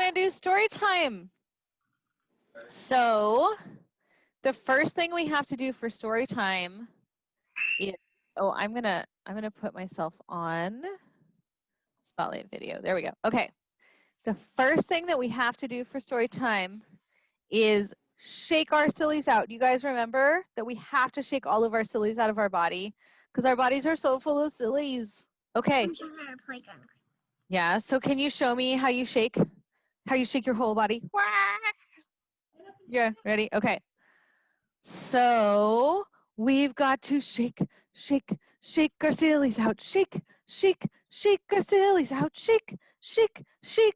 gonna do story time. So the first thing we have to do for story time is, oh, I'm gonna put myself on spotlight video. There we go. Okay. The first thing that we have to do for story time is shake our sillies out. You guys remember that we have to shake all of our sillies out of our body because our bodies are so full of sillies. Okay. Yeah, so can you show me how you shake your whole body? Yeah, ready? Okay. So we've got to shake our sillies out. Shake our sillies out. Shake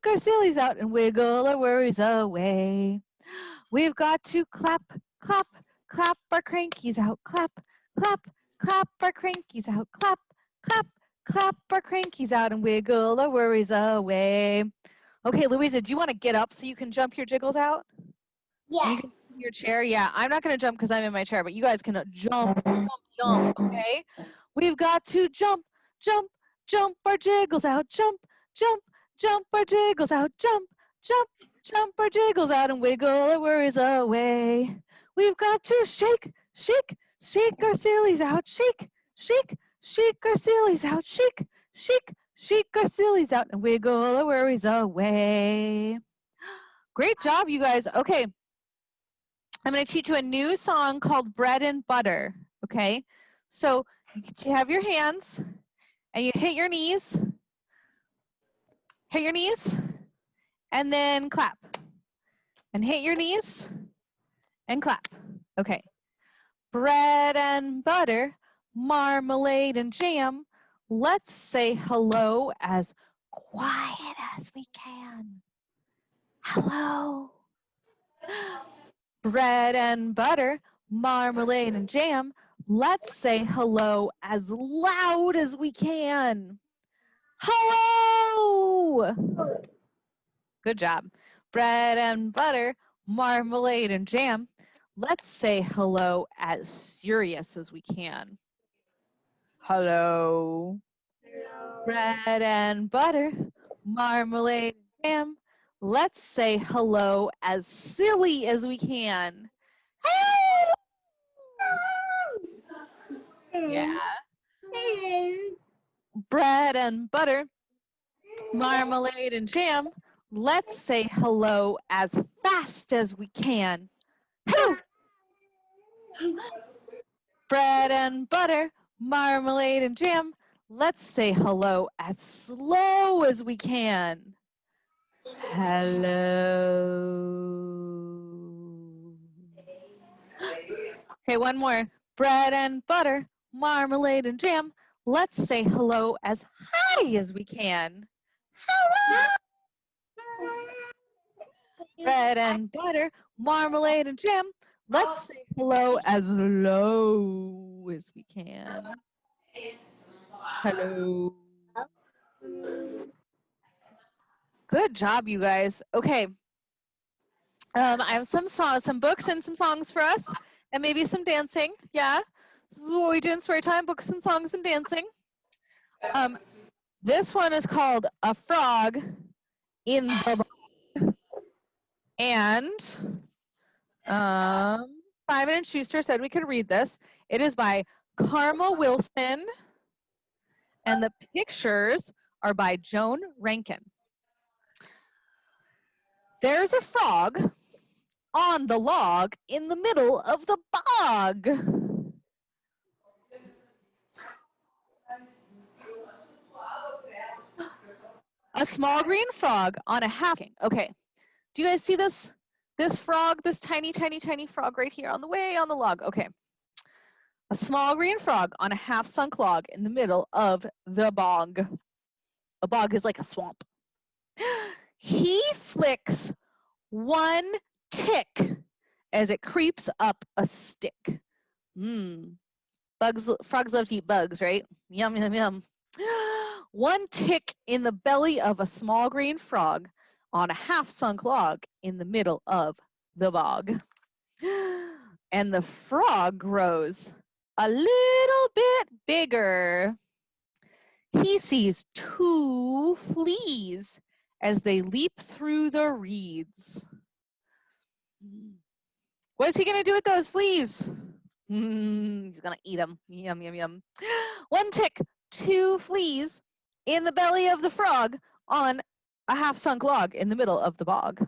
our sillies out and wiggle our worries away. We've got to clap our crankies out. Clap our crankies out. Clap our crankies out and wiggle our worries away. Okay, Louisa, do you want to get up so you can jump your jiggles out? Yeah. You can your chair. Yeah, I'm not going to jump because I'm in my chair, but you guys can jump, okay? We've got to jump our jiggles out. Jump our jiggles out. Jump our jiggles out and wiggle our worries away. We've got to shake our sillies out. Shake our sillies out. Shake our sillies out and wiggle our worries away. Great job, you guys. Okay. I'm going to teach you a new song called Bread and Butter, okay? So you have your hands and you hit your knees, and then clap. And hit your knees and clap. Okay. Bread and butter, marmalade and jam. Let's say hello as quiet as we can. Hello. Bread and butter, marmalade and jam. Let's say hello as loud as we can. Hello! Good job. Bread and butter, marmalade and jam. Let's say hello as serious as we can. Hello. Bread and butter, marmalade and jam. Let's say hello as silly as we can. Yeah. Bread and butter, marmalade and jam. Let's say hello as fast as we can. Bread and butter, marmalade and jam. Let's say hello as slow as we can. Hello. Okay, one more. Bread and butter, marmalade and jam. Let's say hello as high as we can. Hello. Bread and butter, marmalade and jam. Let's say hello as low as we can. Hello. Good job, you guys. Okay. I have some books and some songs for us, and maybe some dancing. Yeah. This is what we do in story time, books and songs and dancing. This one is called A Frog in the Bog. And Simon & Schuster said we could read this. It is by Karma Wilson, and the pictures are by Joan Rankin. There's a frog on the log in the middle of the bog. A small green frog on a half. Okay, do you guys see this? This frog, this tiny frog right here on the log. Okay. A small green frog on a half-sunk log in the middle of the bog. A bog is like a swamp. He flicks one tick as it creeps up a stick. Frogs love to eat bugs, right? Yum, yum, yum. One tick in the belly of a small green frog on a half-sunk log in the middle of the bog. And the frog grows a little bit bigger. He sees two fleas as they leap through the reeds. What's he gonna do with those fleas? He's gonna eat them. Yum, yum, yum. One tick, two fleas in the belly of the frog on a half-sunk log in the middle of the bog.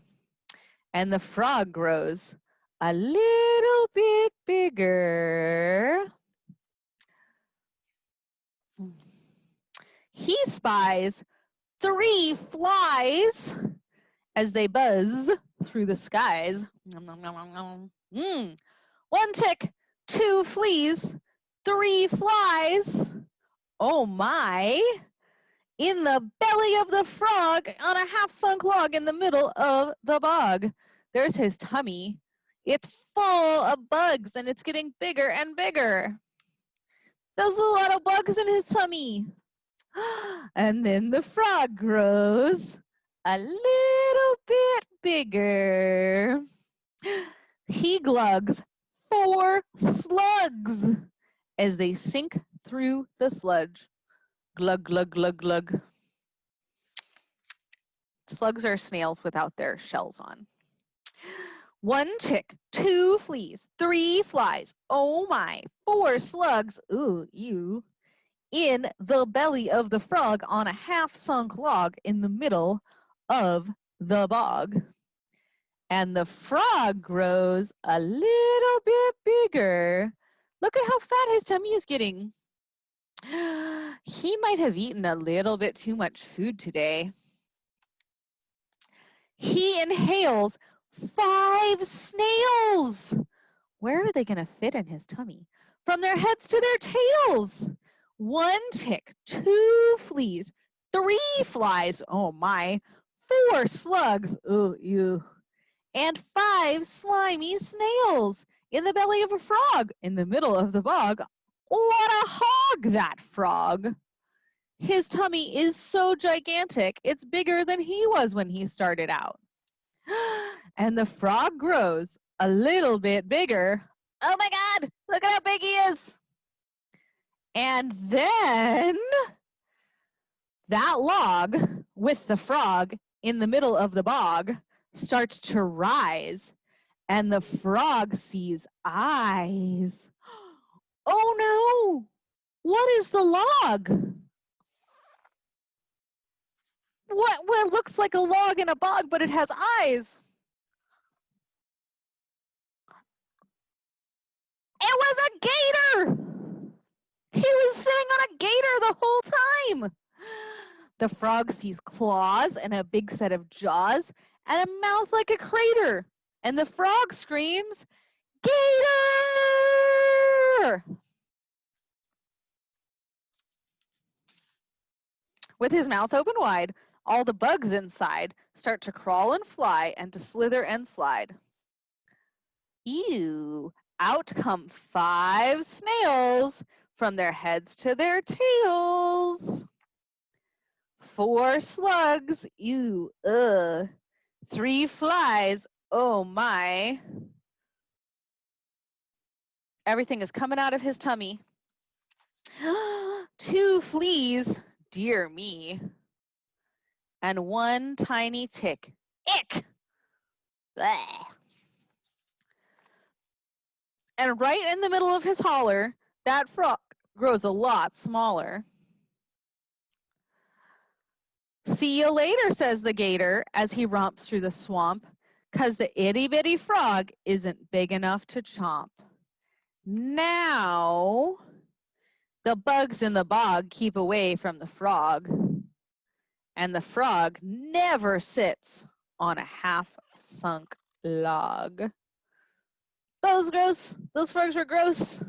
And the frog grows a little bit bigger. He spies three flies as they buzz through the skies. One tick, two fleas, three flies. Oh my! In the belly of the frog on a half-sunk log in the middle of the bog. There's his tummy. It's full of bugs and it's getting bigger and bigger. There's a lot of bugs in his tummy. And then the frog grows a little bit bigger. He glugs 4 slugs as they sink through the sludge. Glug, glug, glug, glug. Slugs are snails without their shells on. One tick, two fleas, three flies. Oh my, 4 slugs. Ooh, ew. In the belly of the frog on a half-sunk log in the middle of the bog. And the frog grows a little bit bigger. Look at how fat his tummy is getting. He might have eaten a little bit too much food today. He inhales 5 snails. Where are they going to fit in his tummy? From their heads to their tails. 1 tick, 2 fleas, 3 flies. Oh my. 4 slugs. Oh, ew. And 5 slimy snails in the belly of a frog in the middle of the bog. What a hog, that frog. His tummy is so gigantic, it's bigger than he was when he started out. And the frog grows a little bit bigger. Oh my God, look at how big he is. And then that log with the frog in the middle of the bog starts to rise, and the frog sees eyes. Oh no! What is the log? What looks like a log in a bog, but it has eyes? It was a gator! He was sitting on a gator the whole time. The frog sees claws and a big set of jaws and a mouth like a crater. And the frog screams, "Gator!" With his mouth open wide, all the bugs inside start to crawl and fly and to slither and slide. Ew, out come 5 snails from their heads to their tails. 4 slugs, ew, ugh. 3 flies, oh my. Everything is coming out of his tummy. 2 fleas, dear me. And 1 tiny tick, ick. Bleh. And right in the middle of his holler, that frog grows a lot smaller. See you later, says the gator as he romps through the swamp, 'cause the itty-bitty frog isn't big enough to chomp. Now, the bugs in the bog keep away from the frog, and the frog never sits on a half-sunk log. That was gross. Those frogs were gross.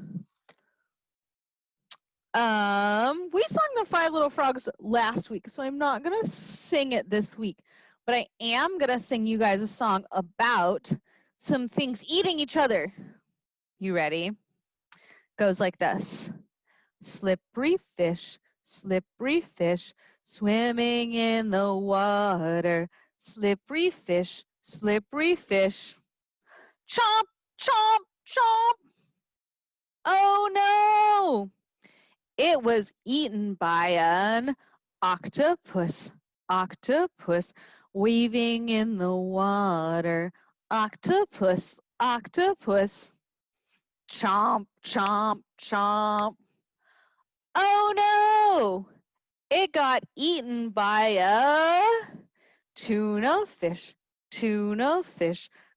We sang the 5 Little Frogs last week, so I'm not gonna sing it this week, but I am gonna sing you guys a song about some things eating each other. You ready? Goes like this. Slippery fish, swimming in the water. Slippery fish, chomp, chomp, chomp. Oh no! It was eaten by an octopus. octopus, weaving in the water. Octopus, octopus. Chomp, chomp, chomp. Oh no! It got eaten by a tuna fish,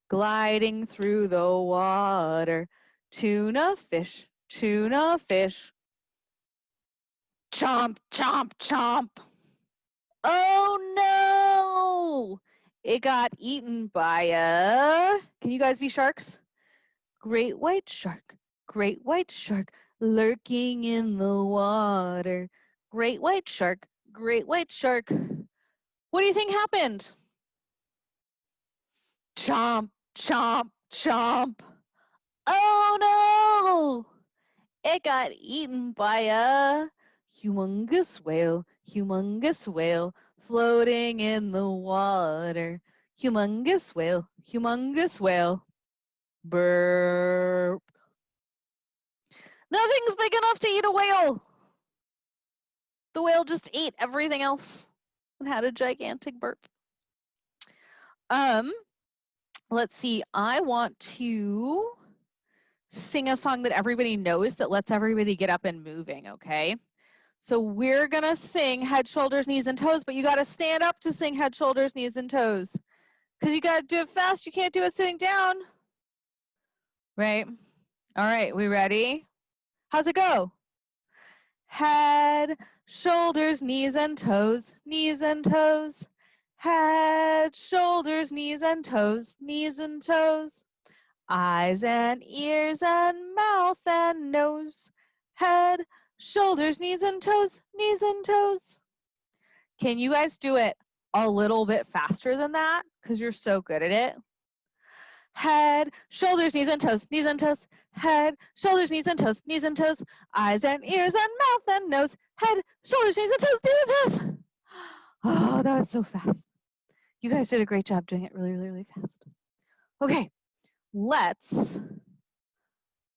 gliding through the water. Tuna fish, tuna fish. Chomp, chomp, chomp. Oh no! It got eaten by a, can you guys be sharks? Great white shark, lurking in the water. Great white shark, great white shark. What do you think happened? Chomp, chomp, chomp. Oh no! It got eaten by a humongous whale, floating in the water. Humongous whale, humongous whale. Burp. Nothing's big enough to eat a whale. The whale just ate everything else and had a gigantic burp. Let's see. I want to sing a song that everybody knows that lets everybody get up and moving, okay? So we're gonna sing head, shoulders, knees, and toes, but you gotta stand up to sing head, shoulders, knees, and toes. Because you gotta do it fast, you can't do it sitting down. Right? All right, we ready? How's it go? Head, shoulders, knees, and toes, knees and toes. Head, shoulders, knees, and toes, knees and toes. Eyes and ears and mouth and nose. Head, shoulders, knees, and toes, knees and toes. Can you guys do it a little bit faster than that? Because you're so good at it. Head, shoulders, knees, and toes, knees and toes. Head, shoulders, knees, and toes, knees and toes. Eyes and ears and mouth and nose. Head, shoulders, knees, and toes, knees and toes. Oh, that was so fast. You guys did a great job doing it really, really, really fast. Okay, let's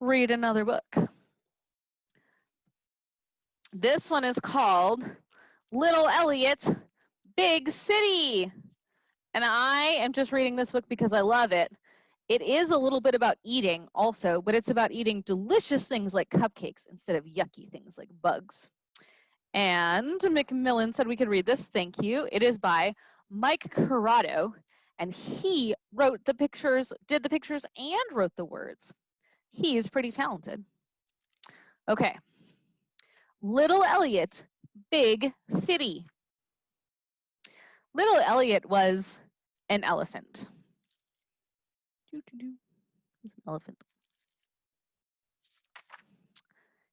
read another book. This one is called Little Elliot, Big City. And I am just reading this book because I love it. It is a little bit about eating also, but it's about eating delicious things like cupcakes instead of yucky things like bugs. And Macmillan said we could read this. Thank you. It is by Mike Corrado, and he wrote the pictures, did the pictures, and wrote the words. He is pretty talented. Okay. Little Elliot, Big City. Little Elliot was an elephant. He's an elephant.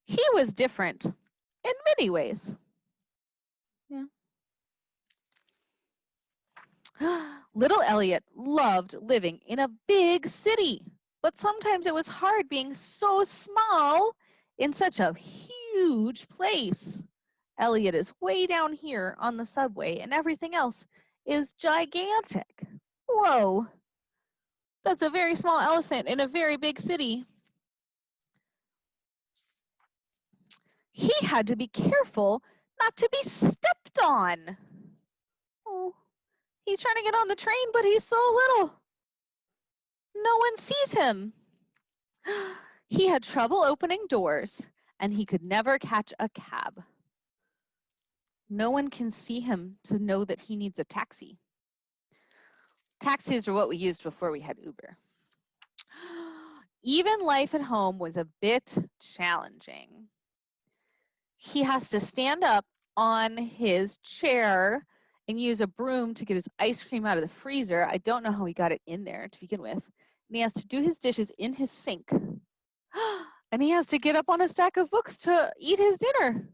He was different in many ways. Yeah. Little Elliot loved living in a big city, but sometimes it was hard being so small in such a huge place. Elliot is way down here on the subway and everything else is gigantic. Whoa, that's a very small elephant in a very big city. He had to be careful not to be stepped on. Oh, he's trying to get on the train, but he's so little. No one sees him. He had trouble opening doors, and he could never catch a cab. No one can see him to know that he needs a taxi. Taxis are what we used before we had Uber. Even life at home was a bit challenging. He has to stand up on his chair and use a broom to get his ice cream out of the freezer. I don't know how he got it in there to begin with. And he has to do his dishes in his sink. And he has to get up on a stack of books to eat his dinner.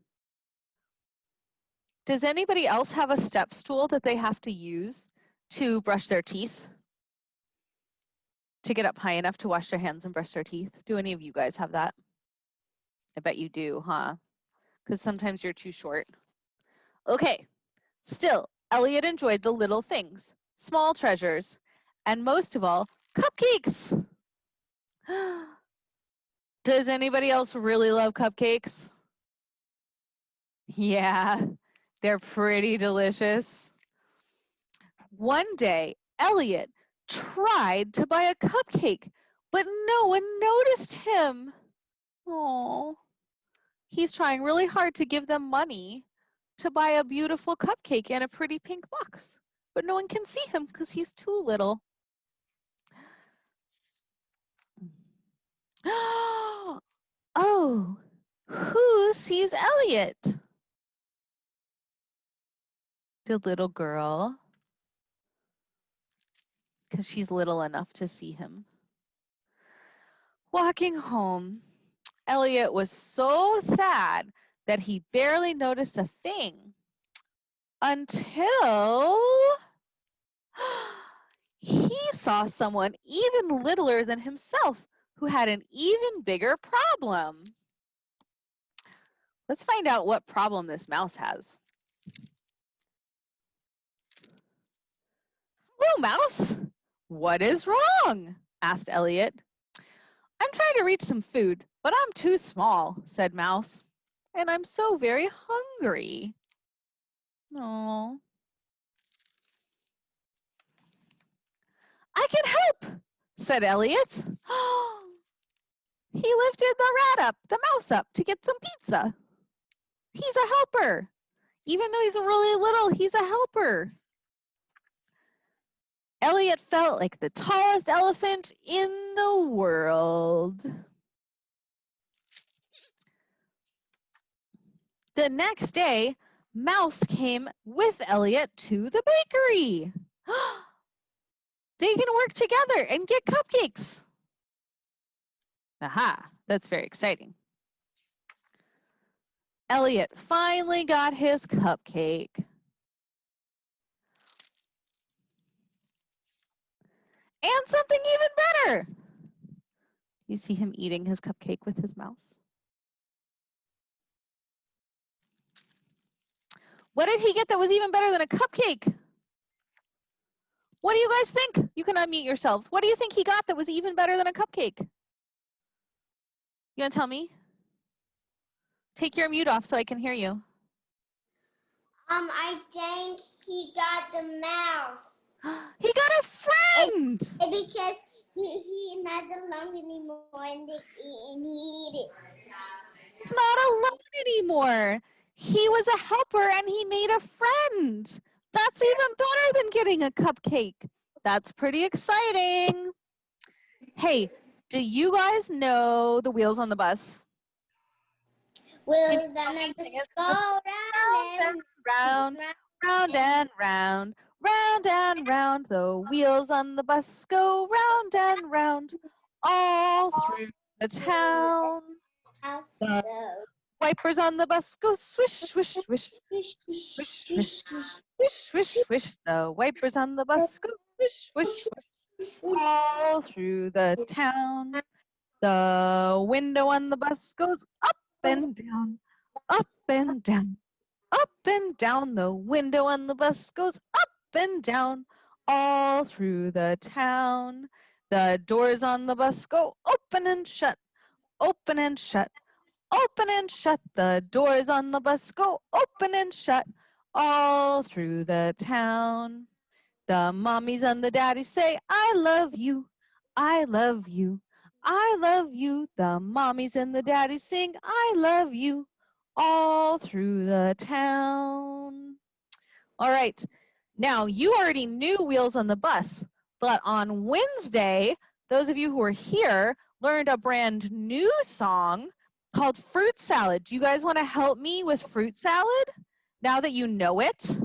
Does anybody else have a step stool that they have to use to brush their teeth? To get up high enough to wash their hands and brush their teeth? Do any of you guys have that? I bet you do, huh? Because sometimes you're too short. Okay, still, Elliot enjoyed the little things, small treasures, and most of all, cupcakes. Does anybody else really love cupcakes? Yeah, they're pretty delicious. One day, Elliot tried to buy a cupcake, but no one noticed him. Oh, he's trying really hard to give them money to buy a beautiful cupcake in a pretty pink box, but no one can see him because he's too little. Oh, who sees Elliot? The little girl, because she's little enough to see him. Walking home, Elliot was so sad that he barely noticed a thing until he saw someone even littler than himself who had an even bigger problem. Let's find out what problem this mouse has. Hello, mouse. What is wrong? Asked Elliot. I'm trying to reach some food, but I'm too small, said Mouse. And I'm so very hungry. Oh. I can help, said Elliot. He lifted the mouse up to get some pizza. He's a helper. Even though he's really little, he's a helper. Elliot felt like the tallest elephant in the world. The next day, Mouse came with Elliot to the bakery. They can work together and get cupcakes. Aha, that's very exciting. Elliot finally got his cupcake. And something even better. You see him eating his cupcake with his mouse. What did he get that was even better than a cupcake? What do you guys think? You can unmute yourselves. What do you think he got that was even better than a cupcake? You want to tell me? Take your mute off so I can hear you. I think he got the mouse. He got a friend. Because he not alone anymore and he eat it. He's not alone anymore. He was a helper and he made a friend. That's even better than getting a cupcake. That's pretty exciting. Hey, do you guys know the wheels on the bus? Wheels on the bus go round and round, round and round, round and round. The wheels on the bus go round and round, all through the town. The wipers on the bus go swish, swish, swish, swish, swish, swish, swish, swish, swish. The wipers on the bus go swish, swish, swish, all through the town. The window on the bus goes up and down, up and down, up and down. The window on the bus goes up and down, all through the town. The doors on the bus go open and shut, open and shut, open and shut. The doors on the bus go open and shut, all through the town. The mommies and the daddies say, I love you, I love you, I love you. The mommies and the daddies sing, I love you, all through the town. All right, now you already knew Wheels on the Bus, but on Wednesday, those of you who are here learned a brand new song called Fruit Salad. Do you guys want to help me with fruit salad now that you know it?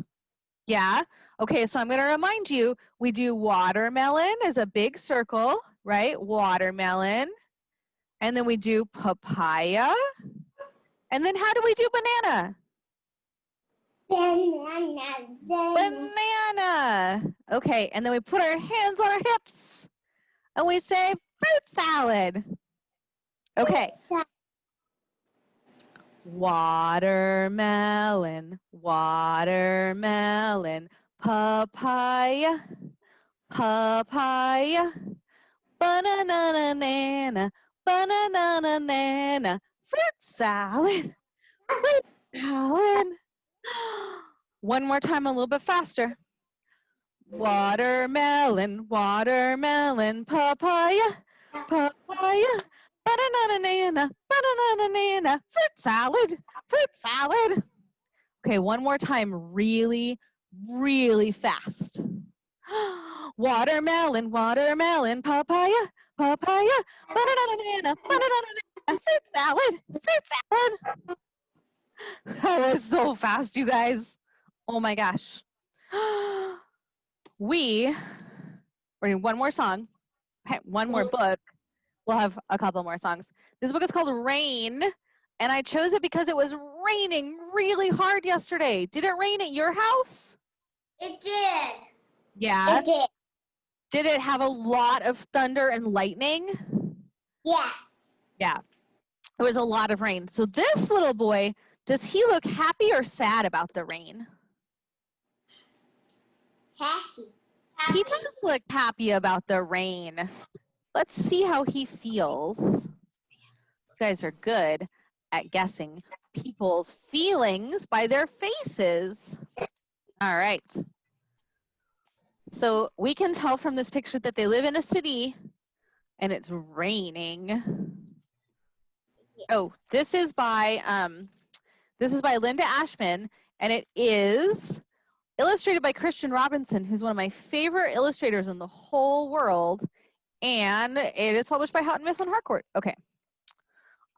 Yeah? Okay, so I'm going to remind you, we do watermelon as a big circle, right? Watermelon. And then we do papaya. And then how do we do banana? Banana. Okay, and then we put our hands on our hips and we say fruit salad. Okay. Watermelon, watermelon, papaya, papaya, banana, banana, fruit salad, fruit salad. One more time, a little bit faster. Watermelon, watermelon, papaya, papaya, banana, banana, fruit salad, fruit salad. Okay, one more time, really, really fast. Watermelon, watermelon, papaya, papaya, banana, fruit salad, fruit salad. That was so fast, you guys. Oh my gosh. We're doing one more song, one more book. We'll have a couple more songs. This book is called Rain, and I chose it because it was raining really hard yesterday. Did it rain at your house? It did. Yeah. It did. Did it have a lot of thunder and lightning? Yeah. Yeah. There was a lot of rain. So this little boy, does he look happy or sad about the rain? Happy. He does look happy about the rain. Let's see how he feels. You guys are good at guessing people's feelings by their faces. All right. So we can tell from this picture that they live in a city and it's raining. Oh, this is by Linda Ashman, and it is illustrated by Christian Robinson, who's one of my favorite illustrators in the whole world, and it is published by Houghton Mifflin Harcourt. Okay.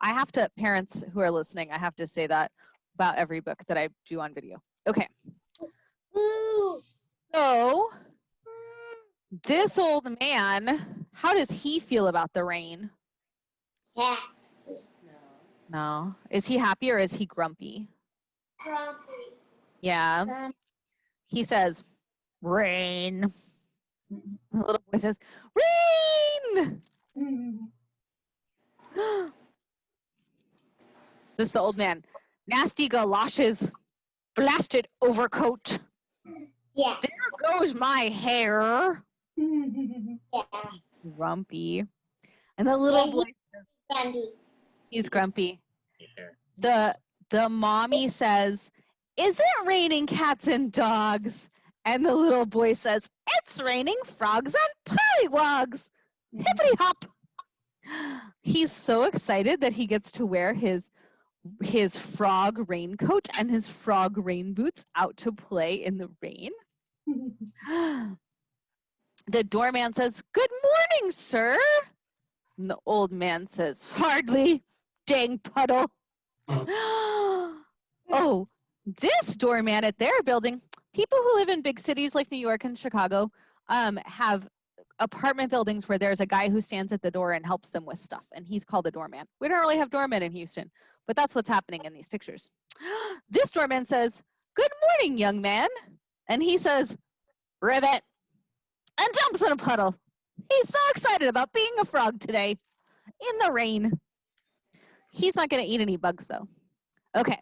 I have to, parents who are listening, I have to say that about every book that I do on video. Okay. Ooh. So this old man, how does he feel about the rain? Happy. No. Is he happy or is he grumpy? Grumpy. Yeah. He says, rain. The little boy says, rain! This is the old man. Nasty galoshes, blasted overcoat. Yeah. There goes my hair. Yeah. Grumpy. And the little Yeah, boy, Grumpy. he's grumpy. The mommy says, is it raining cats and dogs? And the little boy says, it's raining frogs and pollywogs. Hippity hop. He's so excited that he gets to wear his frog raincoat and his frog rain boots out to play in the rain. The doorman says, good morning, sir. And the old man says, hardly, dang puddle. Oh, this doorman at their building, people who live in big cities like New York and Chicago have apartment buildings where there's a guy who stands at the door and helps them with stuff, and he's called a doorman. We don't really have doormen in Houston, but that's what's happening in these pictures. This doorman says, good morning, young man. And he says, ribbit, and jumps in a puddle. He's so excited about being a frog today in the rain. He's not going to eat any bugs, though. Okay.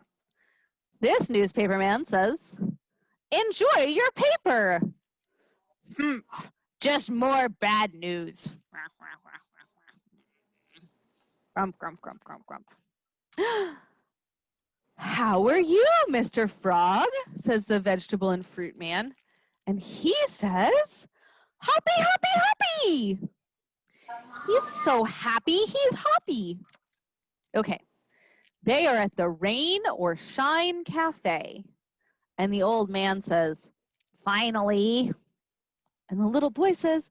This newspaper man says, enjoy your paper. Just more bad news. Grump, grump, grump, grump, grump. How are you, Mr. Frog? Says the vegetable and fruit man. And he says, hoppy, hoppy, hoppy. He's so happy, he's hoppy. Okay. They are at the Rain or Shine Cafe. And the old man says, finally. And the little boy says,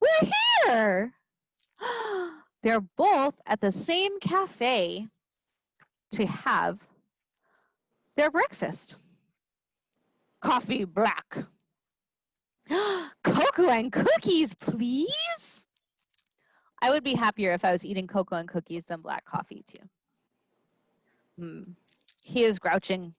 we're here. They're both at the same cafe to have their breakfast. Coffee black. Cocoa and cookies, please. I would be happier if I was eating cocoa and cookies than black coffee too. He is grouching.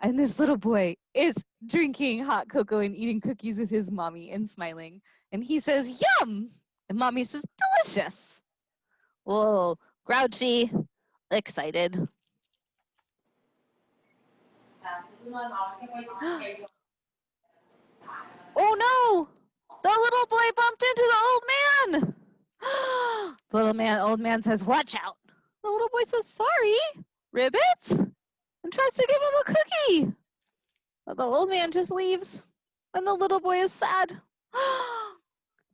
And this little boy is drinking hot cocoa and eating cookies with his mommy and smiling. And he says, yum. And mommy says, delicious. Whoa, grouchy, excited. Oh no! The little boy bumped into the old man. The old man says, watch out. The little boy says, sorry, Ribbit, and tries to give him a cookie. But the old man just leaves. And the little boy is sad.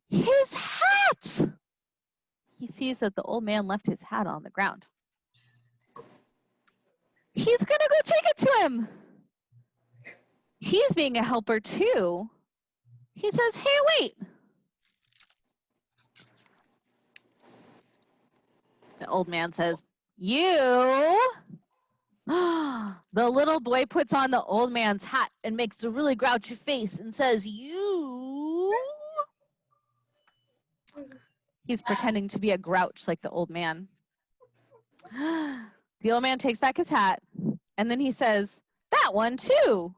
His hat! He sees that the old man left his hat on the ground. He's gonna go take it to him. He's being a helper too. He says, hey, wait. The old man says, you? The little boy puts on the old man's hat and makes a really grouchy face and says, you? He's pretending to be a grouch like the old man. The old man takes back his hat and then he says, that one too.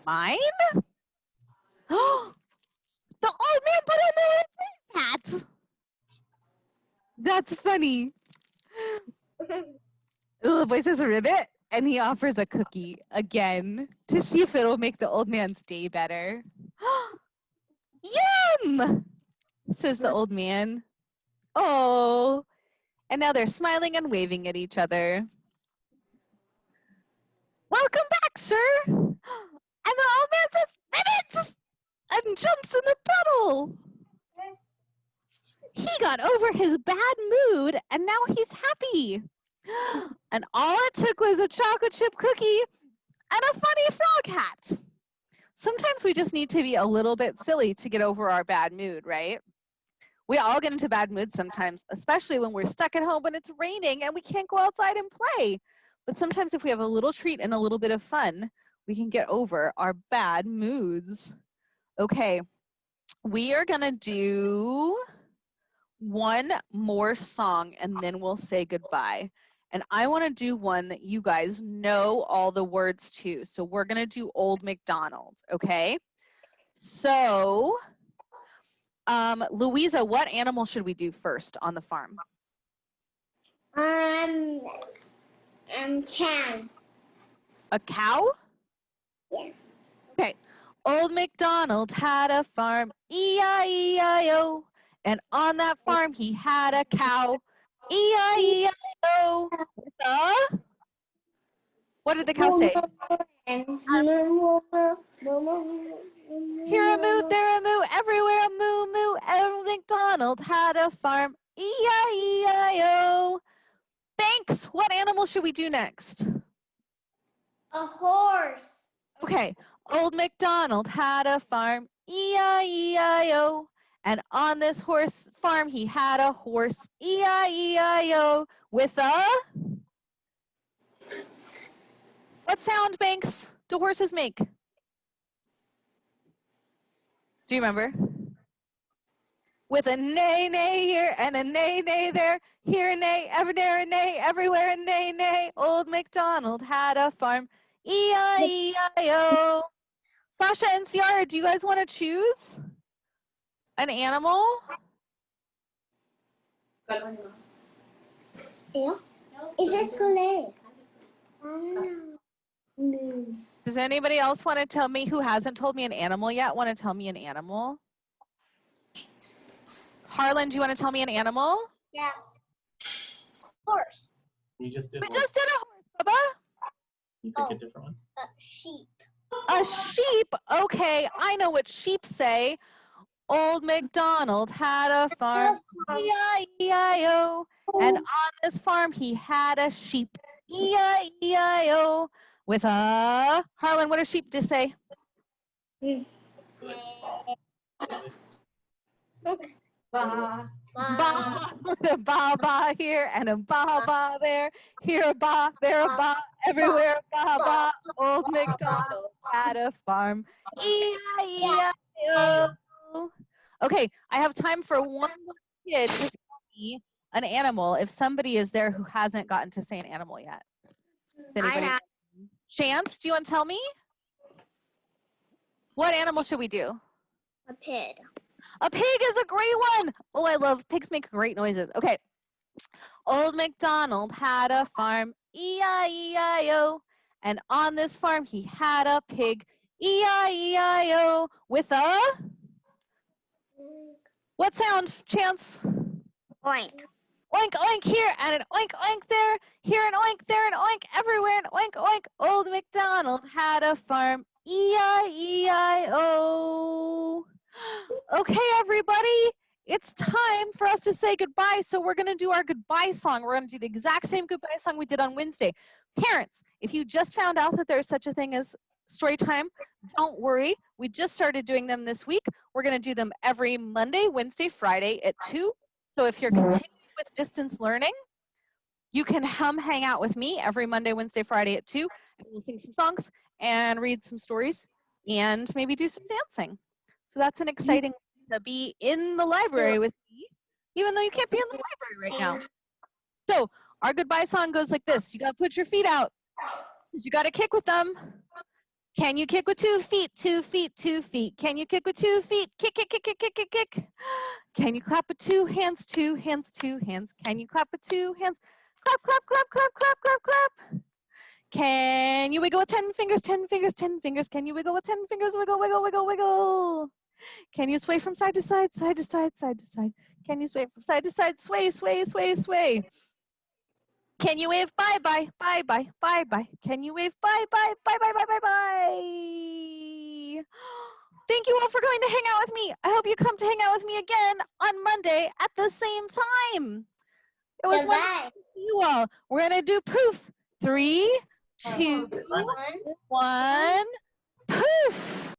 Mine? The old man put on the little boy's hat. That's funny. The little boy says, ribbit, and he offers a cookie again to see if it'll make the old man's day better. Yum, says the old man. Oh, and now they're smiling and waving at each other. Welcome back, sir. And the old man says, ribbit, and jumps in the puddle. He got over his bad mood and now he's happy. And all it took was a chocolate chip cookie and a funny frog hat. Sometimes we just need to be a little bit silly to get over our bad mood, right? We all get into bad moods sometimes, especially when we're stuck at home when it's raining and we can't go outside and play. But sometimes if we have a little treat and a little bit of fun, we can get over our bad moods. Okay, we are gonna do one more song and then we'll say goodbye. And I want to do one that you guys know all the words to. So we're going to do Old MacDonald, okay? So, Louisa, what animal should we do first on the farm? Cow. A cow? Yeah. Okay. Old MacDonald had a farm, E-I-E-I-O. And on that farm, he had a cow, E-I-E-I-O. With a... What did the cow say? Here a moo, there a moo, everywhere a moo moo. Old MacDonald had a farm, E-I-E-I-O. Banks, what animal should we do next? A horse. Okay, Old MacDonald had a farm, E-I-E-I-O. And on this horse farm, he had a horse, E-I-E-I-O, with a... What sound, Banks, do horses make? Do you remember? With a neigh, neigh here and a neigh, neigh there. Here a neigh, ever there a neigh, everywhere a neigh, neigh. Old MacDonald had a farm, E-I-E-I-O. Sasha and Ciara, do you guys want to choose an animal? Yeah. Is it so late? Does anybody else want to tell me who hasn't told me an animal yet? Want to tell me an animal? Harlan, do you want to tell me an animal? Yeah. Horse. We just did We one. just did a horse, Bubba. You pick a different one. Sheep. A sheep. Okay, I know what sheep say. Old MacDonald had a farm, E-I-E-I-O. And on this farm, he had a sheep, E-I-E-I-O. With a... Harlan, what does sheep just say? Ba. Ba, with a ba ba here and a ba ba there. Here a ba, there a ba, everywhere a ba ba. Old MacDonald had a farm, E-I-E-I-O. Okay, I have time for one more kid to tell me an animal if somebody is there who hasn't gotten to say an animal yet. Anybody? Chance, do you want to tell me? What animal should we do? A pig. A pig is a great one. Oh, I love pigs make great noises. Okay. Old MacDonald had a farm, E-I-E-I-O. And on this farm, he had a pig, E-I-E-I-O. With a... What sound, Chance? Oink. Oink, oink here and an oink, oink there. Here an oink, there an oink, everywhere an oink, oink. Old MacDonald had a farm, E-I-E-I-O. Okay, everybody, it's time for us to say goodbye. So we're going to do our goodbye song. We're going to do the exact same goodbye song we did on Wednesday. Parents, if you just found out that there's such a thing as story time, don't worry. We just started doing them this week. We're going to do them every Monday, Wednesday, Friday at 2. So if you're continuing with distance learning, you can hang out with me every Monday, Wednesday, Friday at 2, and we'll sing some songs and read some stories and maybe do some dancing. So that's an exciting to be in the library with me, even though you can't be in the library right now. So our goodbye song goes like this. You got to put your feet out. You got to kick with them. Can you kick with 2 feet, 2 feet, 2 feet? Can you kick with 2 feet? Kick, kick, kick, kick, kick, kick, kick. Can you clap with 2 hands, 2 hands, 2 hands? Can you clap with 2 hands? Clap, clap, clap, clap, clap, clap, clap. Can you wiggle with 10 fingers, 10 fingers, 10 fingers? Can you wiggle with 10 fingers? Wiggle, wiggle, wiggle, wiggle. Can you sway from side to side, side to side, side to side? Can you sway from side to side? Sway, sway, sway, sway. Can you wave bye, bye, bye, bye, bye, bye? Can you wave bye, bye, bye, bye, bye, bye, bye? Thank you all for going to hang out with me. I hope you come to hang out with me again on Monday at the same time. It was wonderful to see you all. We're going to do poof. 3, 2, 1, poof.